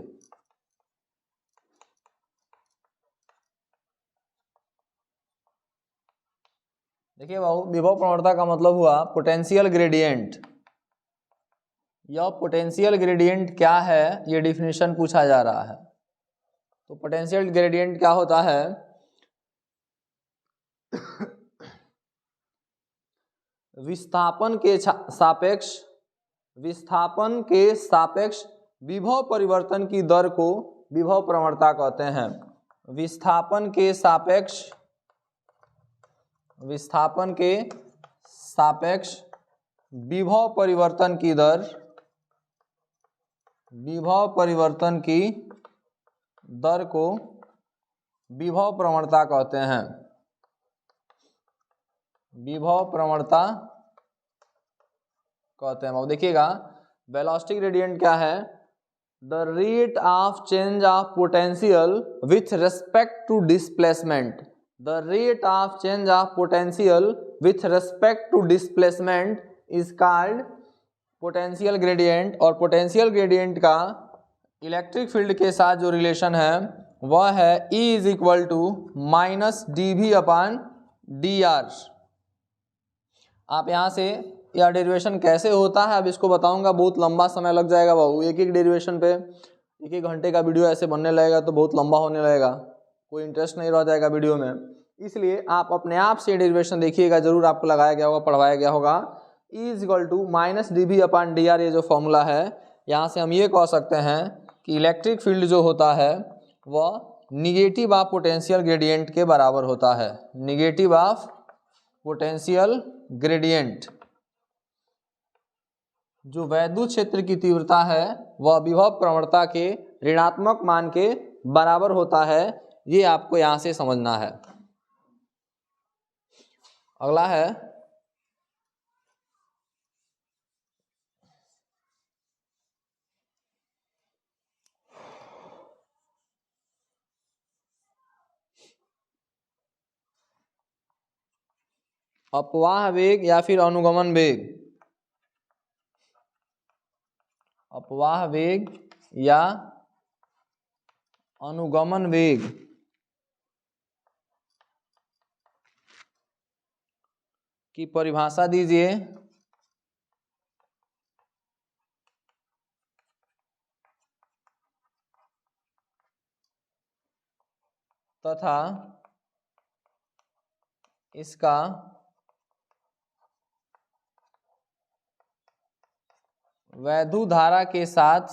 देखिए बाबू, विभव प्रवणता का मतलब हुआ पोटेंशियल ग्रेडियंट। यह पोटेंशियल ग्रेडियंट क्या है, ये डिफिनेशन पूछा जा रहा है। तो पोटेंशियल ग्रेडियंट क्या होता है, विस्थापन के सापेक्ष विभव परिवर्तन की दर को विभव प्रवणता कहते हैं। विस्थापन के सापेक्ष विभव परिवर्तन की दर को विभव प्रवणता कहते हैं। विभव प्रवणता कहते हैं। अब देखिएगा, वेलोसिटी ग्रेडियंट क्या है, the rate of change of potential with respect to displacement. The rate of change of potential with respect to displacement is called potential gradient. और पोटेंशियल ग्रेडियंट का इलेक्ट्रिक फील्ड के साथ जो रिलेशन है वह है E is equal to minus dV/dr। आप यहाँ से यह डेरिवेशन कैसे होता है अब इसको बताऊंगा, बहुत लंबा समय लग जाएगा बाबू। एक डेरिवेशन पे 1 घंटे का वीडियो ऐसे बनने लगेगा तो बहुत लंबा होने लगेगा, कोई इंटरेस्ट नहीं रह जाएगा वीडियो में। इसलिए आप अपने आप से डेरिवेशन देखिएगा, जरूर आपको लगाया गया होगा, पढ़वाया गया होगा। E is equal to minus dV/dr, ये जो फॉर्मूला है, यहाँ से हम ये कह सकते हैं कि इलेक्ट्रिक फील्ड जो होता है वह निगेटिव ऑफ पोटेंशियल ग्रेडियंट के बराबर होता है। Negative of potential gradient. जो वैद्युत क्षेत्र की तीव्रता है वह विभव प्रवणता के ऋणात्मक मान के बराबर होता है। ये आपको यहां से समझना है। अगला है अपवाह वेग या फिर अनुगमन वेग। अपवाह वेग या अनुगमन वेग की परिभाषा दीजिए। तथा इसका वैद्युत धारा के साथ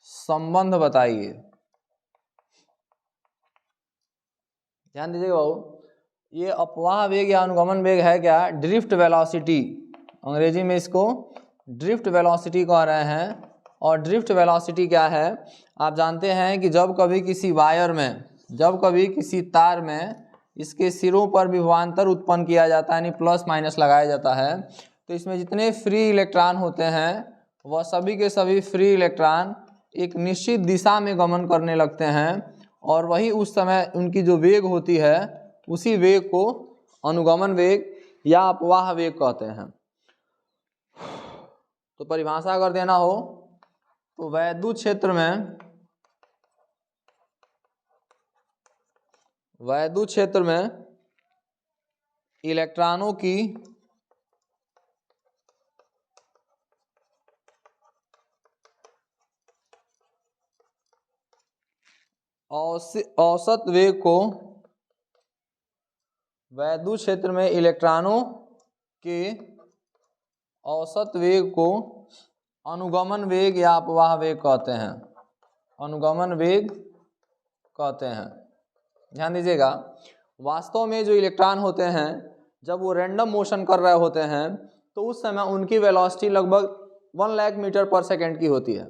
संबंध बताइए। ध्यान दीजिएगा बाबू, ये अपवाह वेग या अनुगमन वेग है क्या, ड्रिफ्ट वेलोसिटी, अंग्रेजी में इसको ड्रिफ्ट वेलोसिटी कह रहे हैं। और ड्रिफ्ट वेलोसिटी क्या है, आप जानते हैं कि जब कभी किसी वायर में, जब कभी किसी तार में इसके सिरों पर विभवांतर उत्पन्न किया जाता है, यानी प्लस माइनस लगाया जाता है, तो इसमें जितने फ्री इलेक्ट्रॉन होते हैं वह सभी के सभी फ्री इलेक्ट्रॉन एक निश्चित दिशा में गमन करने लगते हैं। और वही उस समय उनकी जो वेग होती है उसी वेग को अनुगमन वेग या अपवाह वेग कहते हैं। तो परिभाषा अगर देना हो तो वैद्युत क्षेत्र में इलेक्ट्रॉनों की औसत वेग को, वैद्युत क्षेत्र में इलेक्ट्रॉनों के औसत वेग को अनुगमन वेग या अपवाह वेग कहते हैं। अनुगमन वेग कहते हैं। ध्यान दीजिएगा, वास्तव में जो इलेक्ट्रॉन होते हैं जब वो रैंडम मोशन कर रहे होते हैं तो उस समय उनकी वेलोसिटी लगभग 1 लाख मीटर पर सेकेंड की होती है।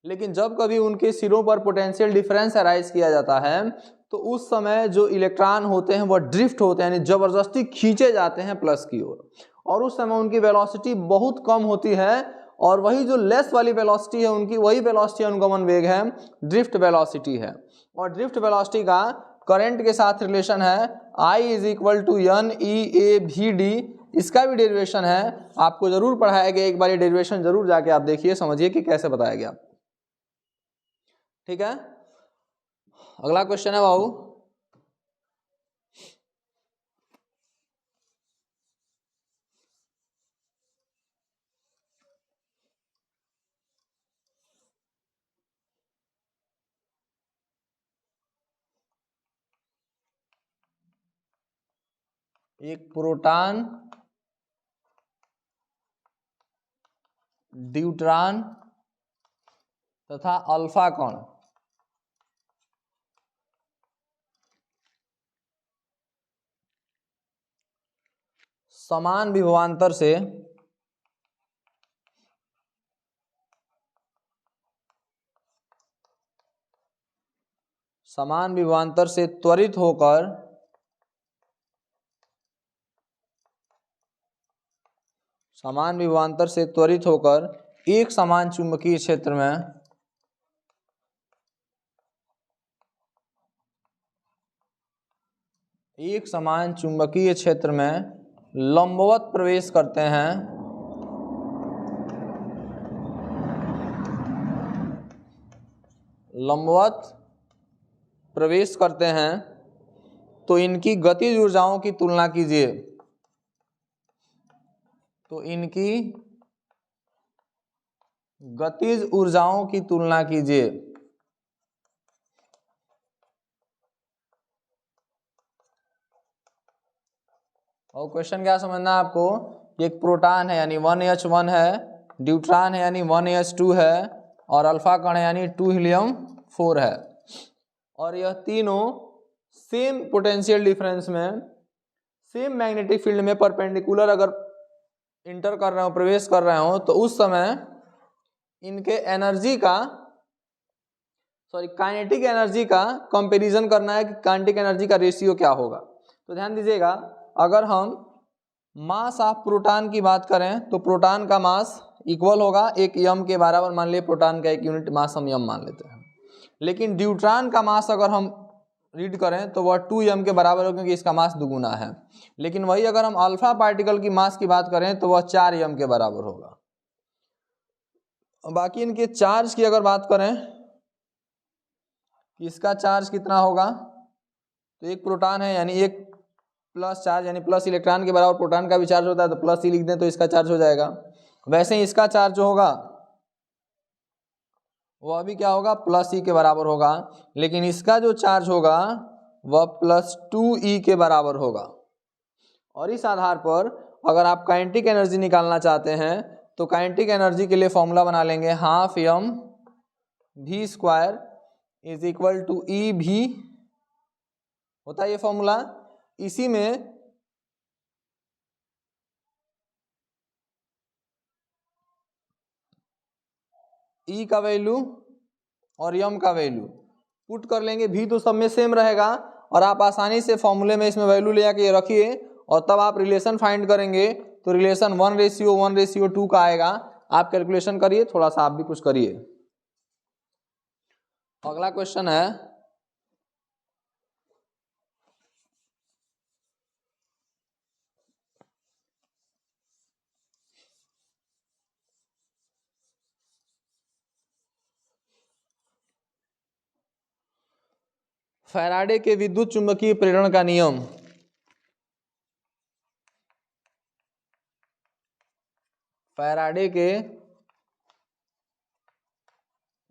लेकिन जब कभी उनके सिरों पर पोटेंशियल डिफरेंस अराइज किया जाता है तो उस समय जो इलेक्ट्रॉन होते हैं वह ड्रिफ्ट होते हैं, यानी जबरदस्ती खींचे जाते हैं प्लस की ओर, और उस समय उनकी वेलोसिटी बहुत कम होती है। और वही जो लेस वाली वेलोसिटी है उनकी, वही वेलोसिटी अनुगमन वेग है, ड्रिफ्ट वेलोसिटी है। और ड्रिफ्ट वेलोसिटी का करंट के साथ रिलेशन है I is equal to NEAVD। इसका भी डेरिवेशन है, आपको जरूर पढ़ाया गया, एक बार ये डेरिवेशन जरूर जाके आप देखिए, समझिए कि कैसे बताया गया। ठीक है, अगला क्वेश्चन है बाबू, एक प्रोटॉन, ड्यूट्रॉन तथा अल्फा कण समान विभवांतर से त्वरित होकर एक समान चुंबकीय क्षेत्र में लंबवत प्रवेश करते हैं, तो इनकी गतिज ऊर्जाओं की तुलना कीजिए। और क्वेश्चन क्या समझना है आपको, एक प्रोटॉन है यानी 1H1 है, ड्यूट्रॉन है यानी 1H2 है, और अल्फा कण है यानी 2 हीलियम 4 है, और यह तीनों सेम पोटेंशियल डिफरेंस में, सेम मैग्नेटिक फील्ड में परपेंडिकुलर अगर इंटर कर रहे हो, प्रवेश कर रहे हो, तो उस समय इनके काइनेटिक एनर्जी का कंपैरिजन करना है कि काइनेटिक एनर्जी का रेशियो क्या होगा। तो ध्यान दीजिएगा, अगर हम मास ऑफ प्रोटॉन की बात करें तो प्रोटॉन का मास इक्वल होगा 1 m के बराबर, मान लिए प्रोटॉन का एक यूनिट मास हम m मान लेते हैं। लेकिन ड्यूट्रॉन का मास अगर हम रीड करें तो वह 2 m के बराबर होगा, क्योंकि इसका मास दुगुना है। लेकिन वही अगर हम अल्फा पार्टिकल की मास की बात करें तो वह 4 m के बराबर होगा। बाकी इनके चार्ज की अगर बात करें कि इसका चार्ज कितना होगा, तो एक प्रोटॉन है यानी एक प्लस चार्ज यानी प्लस इलेक्ट्रॉन के बराबर प्रोटॉन का भी चार्ज होता है, तो प्लस ही लिख दें तो इसका चार्ज हो जाएगा। वैसे ही इसका चार्ज जो होगा वह भी क्या होगा, प्लस ई के बराबर होगा, लेकिन इसका जो चार्ज होगा वह +2e के बराबर होगा। और इस आधार पर अगर आप काइनेटिक एनर्जी निकालना चाहते हैं तो काइनेटिक एनर्जी के लिए फॉर्मूला बना लेंगे, half mv² is equal to EV होता है ये फॉर्मूला। इसी में E का वैल्यू और m का वैल्यू पुट कर लेंगे, भी तो सब में सेम रहेगा, और आप आसानी से फॉर्मूले में इसमें वैल्यू ले आके रखिए, और तब आप रिलेशन फाइंड करेंगे तो रिलेशन 1:1:2 का आएगा। आप कैलकुलेशन करिए, थोड़ा सा आप भी कुछ करिए। अगला क्वेश्चन है, फैराडे के विद्युत चुंबकीय प्रेरण का नियम। फैराडे के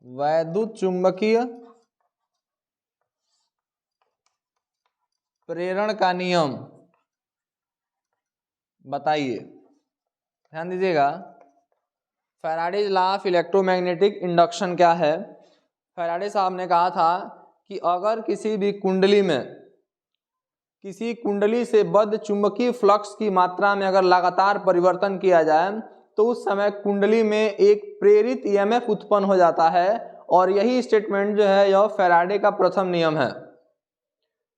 वैद्युत चुंबकीय प्रेरण का नियम बताइए। ध्यान दीजिएगा, Faraday's law of electromagnetic induction क्या है। फैराडे साहब ने कहा था कि अगर किसी भी कुंडली से बद्ध चुंबकीय फ्लक्स की मात्रा में अगर लगातार परिवर्तन किया जाए तो उस समय कुंडली में एक प्रेरित ईएमएफ उत्पन्न हो जाता है, और यही स्टेटमेंट जो है यह फैराडे का प्रथम नियम है।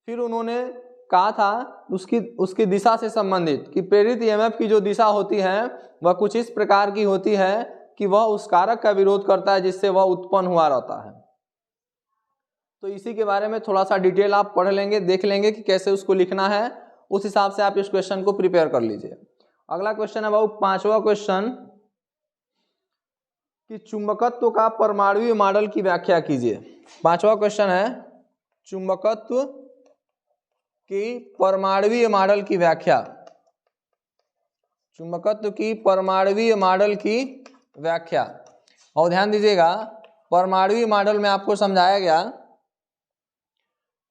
फिर उन्होंने कहा था उसकी दिशा से संबंधित कि प्रेरित ईएमएफ की जो दिशा होती है वह कुछ इस प्रकार की होती है कि वह उस कारक का विरोध करता है जिससे वह उत्पन्न हुआ रहता है। तो इसी के बारे में थोड़ा सा डिटेल आप पढ़ लेंगे, देख लेंगे कि कैसे उसको लिखना है, उस हिसाब से आप इस क्वेश्चन को प्रिपेयर कर लीजिए। अगला क्वेश्चन है बाबू 5वां क्वेश्चन, कि चुंबकत्व का परमाणुीय मॉडल की व्याख्या कीजिए। 5वां क्वेश्चन है चुंबकत्व की परमाणुवीय मॉडल की व्याख्या। चुंबकत्व की परमाणुवीय मॉडल की व्याख्या। और ध्यान दीजिएगा, परमाणुवीय मॉडल में आपको समझाया गया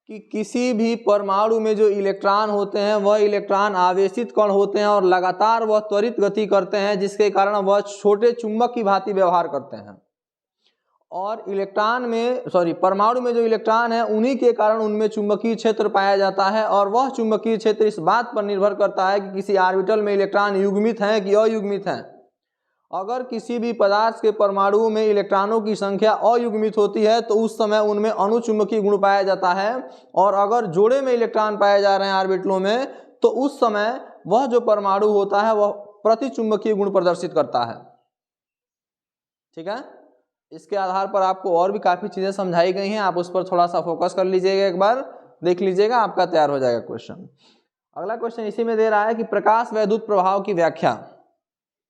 कि किसी भी परमाणु में जो इलेक्ट्रॉन होते हैं वह इलेक्ट्रॉन आवेशित कण होते हैं और लगातार वह त्वरित गति करते हैं, जिसके कारण वह छोटे चुंबक की भांति व्यवहार करते हैं। और परमाणु में जो इलेक्ट्रॉन है उन्हीं के कारण उनमें चुंबकीय क्षेत्र पाया जाता है, और वह चुंबकीय क्षेत्र इस बात पर निर्भर करता है कि किसी ऑर्बिटल में इलेक्ट्रॉन युग्मित हैं कि अयुग्मित हैं। अगर किसी भी पदार्थ के परमाणुओं में इलेक्ट्रॉनों की संख्या अयुग्मित होती है तो उस समय उनमें अणुचुंबकीय गुण पाया जाता है, और अगर जोड़े में इलेक्ट्रॉन पाए जा रहे हैं ऑर्बिटलों में तो उस समय वह जो परमाणु होता है वह प्रतिचुंबकीय गुण प्रदर्शित करता है। ठीक है, इसके आधार पर आपको और भी काफी चीजें समझाई गई हैं, आप उस पर थोड़ा सा फोकस कर लीजिएगा, एक बार देख लीजिएगा, आपका तैयार हो जाएगा क्वेश्चन। अगला क्वेश्चन इसी में दे रहा है कि प्रकाश वैद्युत प्रभाव की व्याख्या।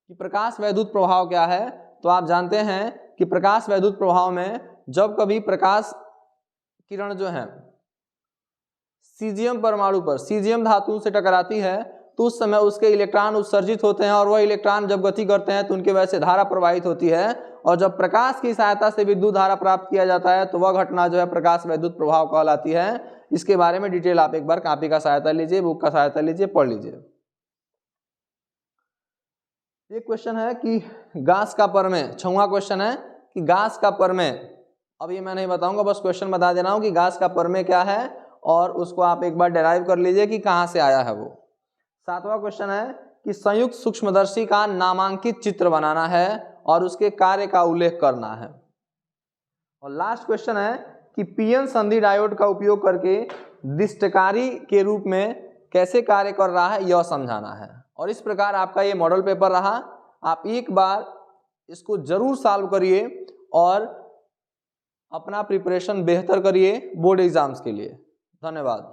कि प्रकाश वैद्युत प्रभाव क्या है? तो आप जानते हैं कि प्रकाश वैद्युत प्रभाव में जब कभी प्रकाश किरण जो है सीजियम परमाणु पर, सीजियम धातु से टकराती है तो उस समय उसके इलेक्ट्रॉन उत्सर्जित होते हैं, और वह इलेक्ट्रॉन जब गति करते हैं तो उनके वजह से धारा प्रवाहित होती है, और जब प्रकाश की सहायता से विद्युत धारा प्राप्त किया जाता है तो वह घटना जो है प्रकाश वैद्युत प्रभाव कहलाती है। इसके बारे में डिटेल आप एक बार कॉपी का सहायता लीजिए, बुक का सहायता लीजिए, पढ़ लीजिए। ये क्वेश्चन है कि गैस का प्रमेय, 6वां क्वेश्चन है कि गैस का प्रमेय। अब ये मैं नहीं बताऊंगा, बस क्वेश्चन बता दे रहा हूं कि गैस का प्रमेय क्या है, और उसको आप एक बार डिराइव कर लीजिए कि कहां से आया है वो। 7वां क्वेश्चन है कि संयुक्त सूक्ष्मदर्शी का नामांकित चित्र बनाना है और उसके कार्य का उल्लेख करना है। और लास्ट क्वेश्चन है कि पीएन संधि डायोड का उपयोग करके दिष्टकारी के रूप में कैसे कार्य कर रहा है यह समझाना है। और इस प्रकार आपका ये मॉडल पेपर रहा। आप एक बार इसको जरूर सॉल्व करिए और अपना प्रिपरेशन बेहतर करिए बोर्ड एग्जाम्स के लिए। धन्यवाद।